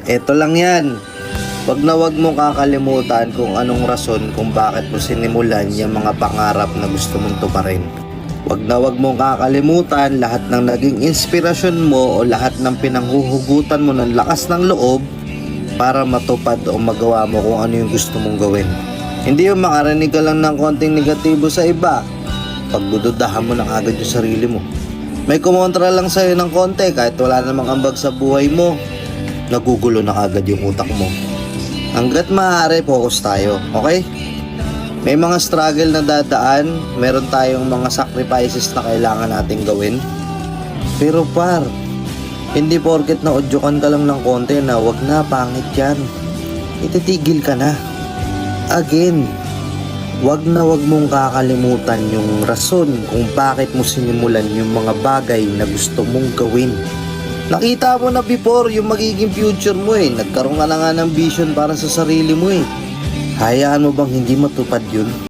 Eto lang yan. Wag na wag mong kakalimutan kung anong rason kung bakit mo sinimulan yung mga pangarap na gusto mong tuparin. Wag na wag mong kakalimutan lahat ng naging inspirasyon mo o lahat ng pinanghuhugutan mo ng lakas ng loob para matupad o magawa mo kung ano yung gusto mong gawin. Hindi yung makarinig ka lang ng konting negatibo sa iba, pagdududahan mo na agad yung sarili mo. May kumontra lang sa'yo ng konti kahit wala namang ambag sa buhay mo, nagugulo na agad yung utak mo. Hanggat maaari, focus tayo, okay? May mga struggle na dadaan, meron tayong mga sacrifices na kailangan nating gawin. Pero par, hindi porket na udyokan ka lang ng konti na wag na, pangit yan. Ititigil ka na. Again, wag na wag mong kakalimutan yung rason kung bakit mo sinimulan yung mga bagay na gusto mong gawin. Nakita mo na before yung magiging future mo eh. Nagkaroon ka na nga ng vision para sa sarili mo eh. Hayaan mo bang hindi matupad yun?